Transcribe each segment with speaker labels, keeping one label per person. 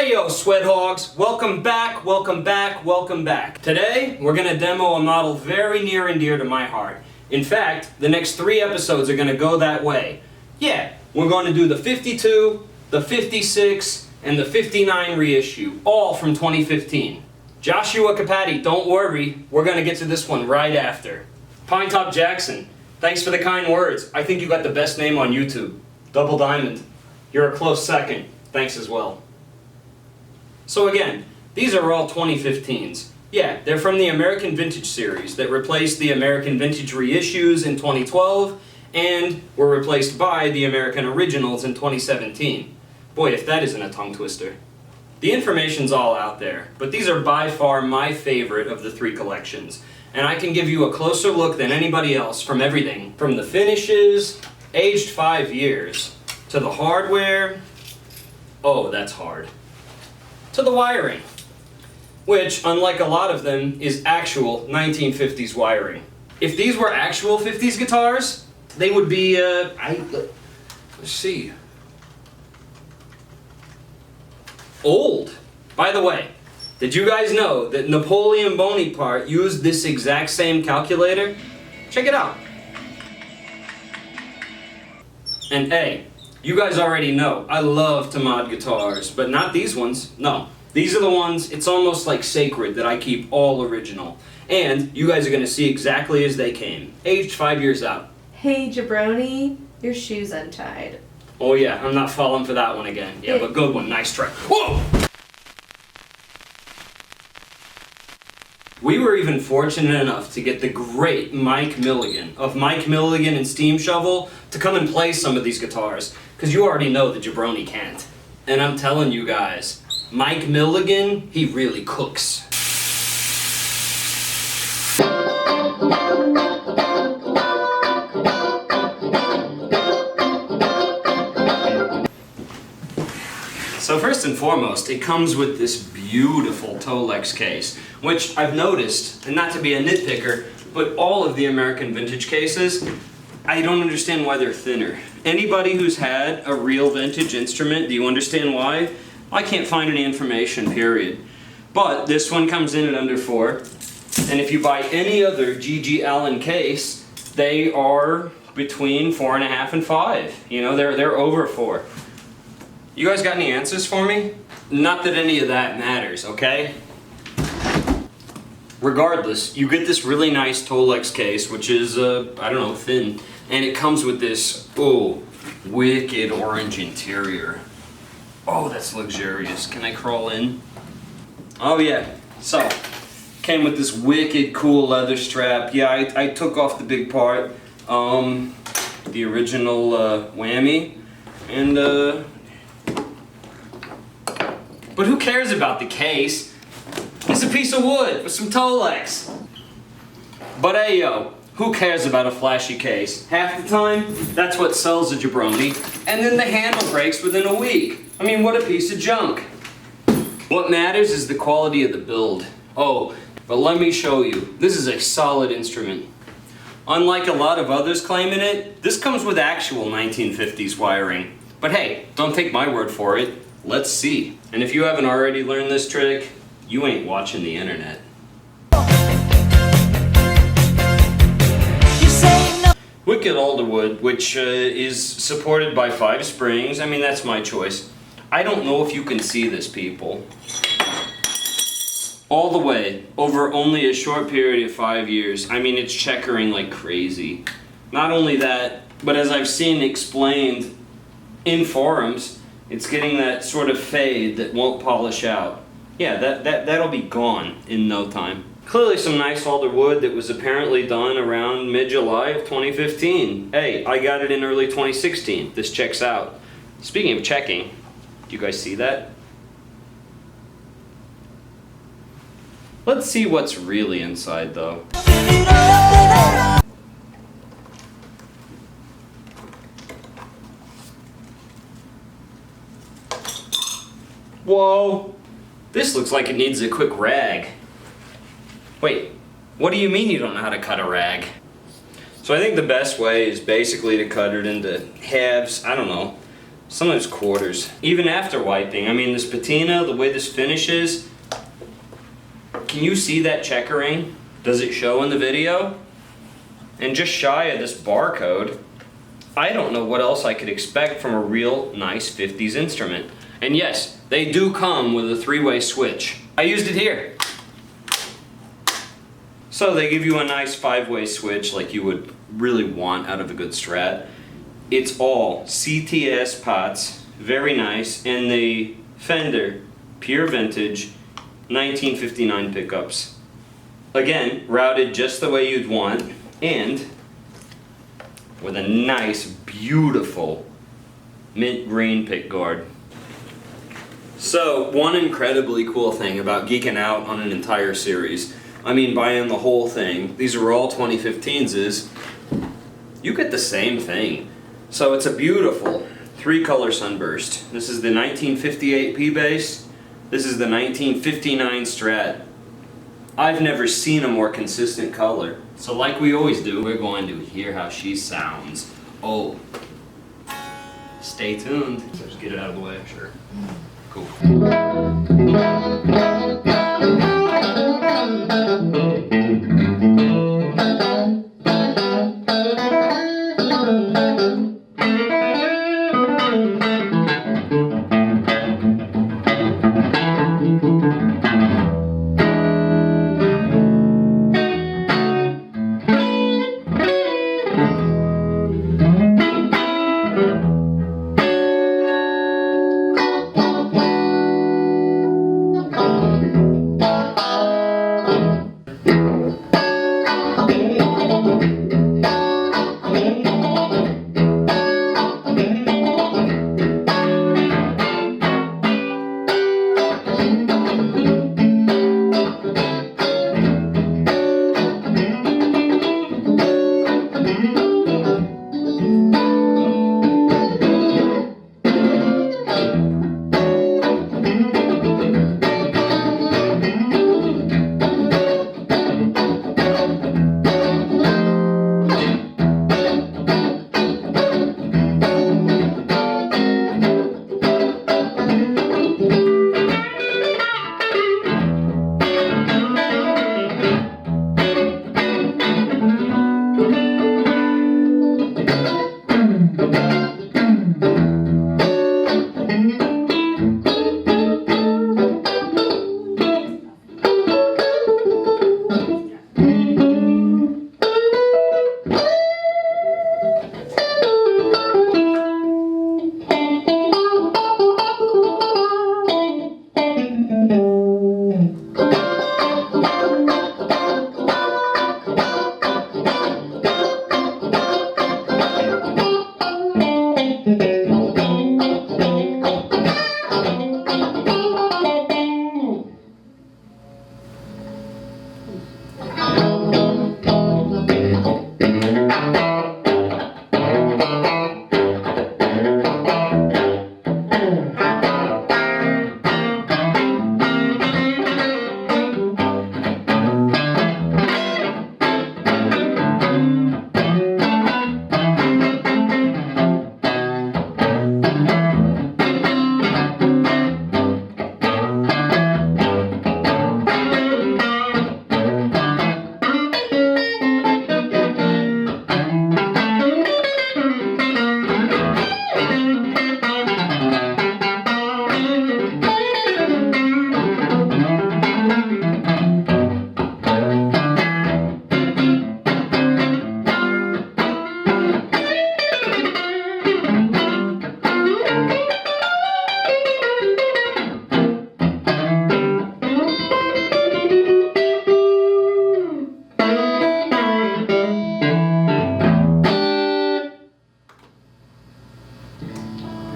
Speaker 1: Hey yo, sweat hogs, welcome back, welcome back, welcome back. Today, we're gonna demo a model very near and dear to my heart. In fact, the next 3 episodes are gonna go that way. Yeah, we're gonna do the 52, the 56, and the 59 reissue, all from 2015. Joshua Capati, don't worry, we're gonna get to this one right after. Pinetop Jackson, thanks for the kind words. I think you got the best name on YouTube. Double Diamond, you're a close second. Thanks as well. So again, these are all 2015s. Yeah, they're from the American Vintage series that replaced the American Vintage reissues in 2012 and were replaced by the American Originals in 2017. Boy, if that isn't a tongue twister. The information's all out there, but these are by far my favorite of the 3 collections. And I can give you a closer look than anybody else from everything, from the finishes, aged 5 years, to the hardware, oh, that's hard, to the wiring, which, unlike a lot of them, is actual 1950s wiring. If these were actual 50s guitars, they would be, let's see, old. By the way, did you guys know that Napoleon Bonaparte used this exact same calculator? Check it out. And hey, you guys already know, I love to mod guitars, but not these ones, no. These are the ones, it's almost like sacred that I keep all original. And you guys are gonna see exactly as they came, aged 5 years out.
Speaker 2: Hey jabroni, your shoe's untied.
Speaker 1: Oh yeah, I'm not falling for that one again. Yeah, but good one, nice try. Whoa! We were even fortunate enough to get the great Mike Milligan of Mike Milligan and Steam Shovel to come and play some of these guitars, because you already know the jabroni can't. And I'm telling you guys, Mike Milligan, he really cooks. So first and foremost, it comes with this beautiful Tolex case, which I've noticed, and not to be a nitpicker, but all of the American Vintage cases, I don't understand why they're thinner. Anybody who's had a real vintage instrument, do you understand why? I can't find any information, period. But this one comes in at under 4, and if you buy any other G.G. Allen case, they are between 4.5 and 5. You know, they're over 4. You guys got any answers for me? Not that any of that matters, okay? Regardless, you get this really nice Tolex case, which is, I don't know, thin. And it comes with this, oh, wicked orange interior. Oh, that's luxurious. Can I crawl in? Oh yeah, so, came with this wicked cool leather strap. Yeah, I took off the big part, the original whammy, and but who cares about the case? It's a piece of wood with some Tolex. But hey yo, who cares about a flashy case? Half the time, that's what sells a jabroni, and then the handle breaks within a week. I mean, what a piece of junk. What matters is the quality of the build. Oh, but let me show you. This is a solid instrument. Unlike a lot of others claiming it, this comes with actual 1950s wiring. But hey, don't take my word for it. Let's see. And if you haven't already learned this trick, you ain't watching the internet. Wicked alderwood, which is supported by 5 springs. I mean, that's my choice. I don't know if you can see this, people. All the way, over only a short period of 5 years. I mean, it's checkering like crazy. Not only that, but as I've seen explained in forums, it's getting that sort of fade that won't polish out. Yeah, that'll be gone in no time. Clearly some nice alder wood that was apparently done around mid-July of 2015. Hey, I got it in early 2016. This checks out. Speaking of checking, do you guys see that? Let's see what's really inside though. Whoa, this looks like it needs a quick rag. Wait, what do you mean you don't know how to cut a rag? So I think the best way is basically to cut it into halves, I don't know, Sometimes quarters. Even after wiping, I mean, this patina, the way this finishes, can you see that checkering? Does it show in the video? And just shy of this barcode, I don't know what else I could expect from a real nice 50s instrument. And yes, they do come with a 3-way switch. I used it here. So they give you a nice 5-way switch like you would really want out of a good Strat. It's all CTS pots, very nice, and the Fender Pure Vintage 1959 pickups. Again, routed just the way you'd want, and with a nice, beautiful mint green pick guard. So, one incredibly cool thing about geeking out on an entire series, I mean buying the whole thing, these are all 2015s, is you get the same thing. So it's a beautiful 3-color sunburst. This is the 1958 P-Bass. This is the 1959 Strat. I've never seen a more consistent color. So like we always do, we're going to hear how she sounds. Oh, stay tuned. So just get it out of the way, sure. Cool.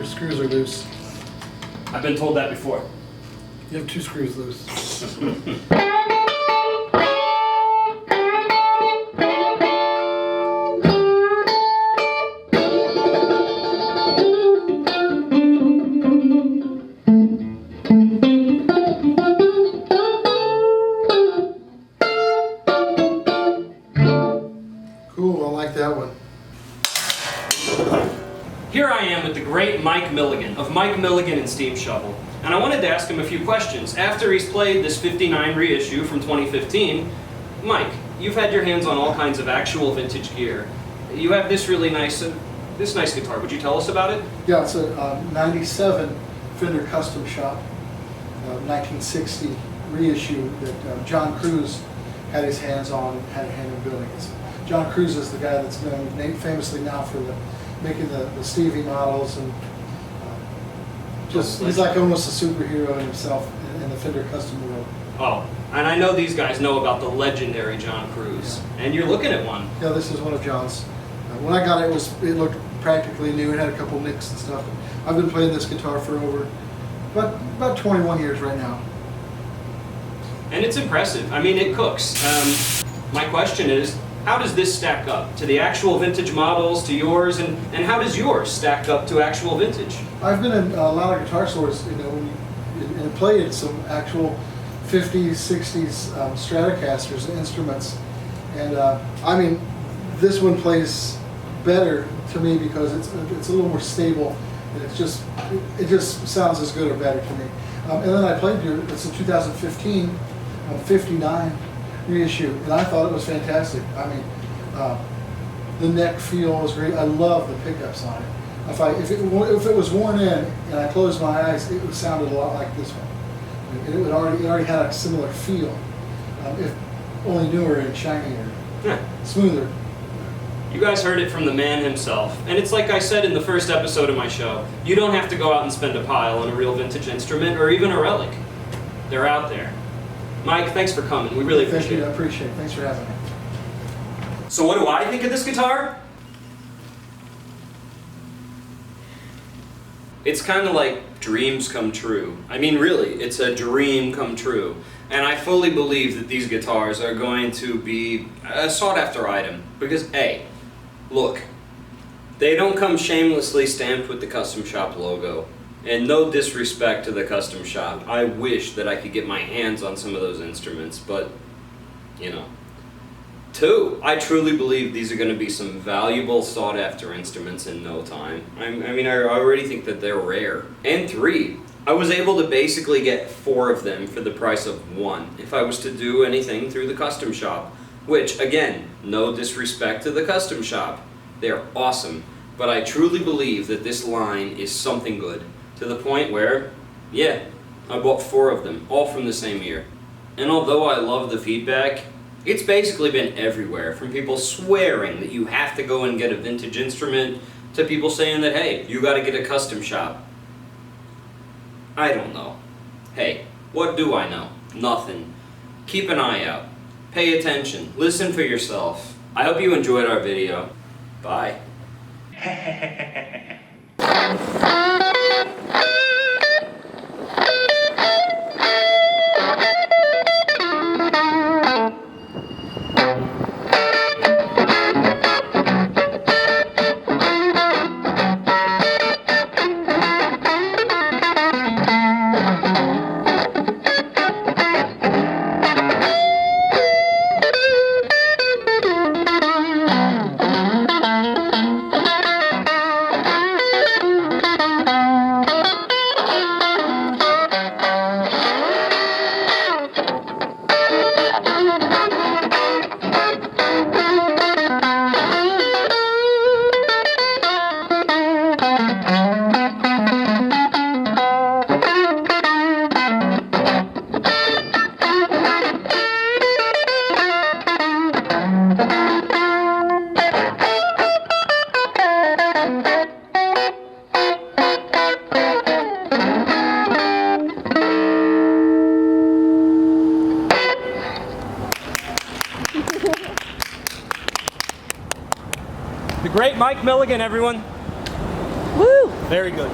Speaker 3: Screws are loose.
Speaker 1: I've been told that before.
Speaker 3: You have 2 screws loose.
Speaker 1: Here I am with the great great Mike Milligan of Mike Milligan and Steam Shovel. And I wanted to ask him a few questions. After he's played this 59 reissue from 2015, Mike, you've had your hands on all kinds of actual vintage gear. You have this really nice, nice guitar. Would you tell us about it?
Speaker 3: Yeah, it's a 97 Fender Custom Shop, 1960 reissue that John Cruz had his hands on and had a hand in building. John Cruz is the guy that's known famously now for making the Stevie models, and he's like almost a superhero in himself in the Fender custom world.
Speaker 1: Oh, and I know these guys know about the legendary John Cruz, and you're looking at one.
Speaker 3: Yeah, this is one of John's. When I got it, it looked practically new. It had a couple nicks and stuff. I've been playing this guitar for about 21 years right now.
Speaker 1: And it's impressive. I mean, it cooks. My question is, how does this stack up to the actual vintage models, to yours, and how does yours stack up to actual vintage?
Speaker 3: I've been in a lot of guitar stores, and played some actual 50s, 60s Stratocasters and instruments. And I mean, this one plays better to me because it's a little more stable, and it just sounds as good or better to me. And then I played it's a 2015 59 reissue, and I thought it was fantastic. I mean, the neck feel was great. I love the pickups on it. If it was worn in and I closed my eyes, it sounded a lot like this one. It already had a similar feel, if only newer and shinier, smoother.
Speaker 1: You guys heard it from the man himself. And it's like I said in the first episode of my show, you don't have to go out and spend a pile on a real vintage instrument or even a relic. They're out there. Mike, thanks for coming. We really appreciate it.
Speaker 3: Thank you, I appreciate it. Thanks for having me.
Speaker 1: So what do I think of this guitar? It's kind of like dreams come true. I mean, really, it's a dream come true. And I fully believe that these guitars are going to be a sought-after item. Because, A, look, they don't come shamelessly stamped with the Custom Shop logo. And no disrespect to the Custom Shop. I wish that I could get my hands on some of those instruments, but, you know. 2, I truly believe these are going to be some valuable sought-after instruments in no time. I mean, I already think that they're rare. And 3, I was able to basically get 4 of them for the price of 1 if I was to do anything through the Custom Shop. Which, again, no disrespect to the Custom Shop. They're awesome. But I truly believe that this line is something good. To the point where, yeah, I bought 4 of them, all from the same year. And although I love the feedback, it's basically been everywhere, from people swearing that you have to go and get a vintage instrument, to people saying that, hey, you gotta get a Custom Shop. I don't know. Hey, what do I know? Nothing. Keep an eye out. Pay attention. Listen for yourself. I hope you enjoyed our video. Bye. The great Mike Milligan, everyone.
Speaker 2: Woo!
Speaker 1: Very good.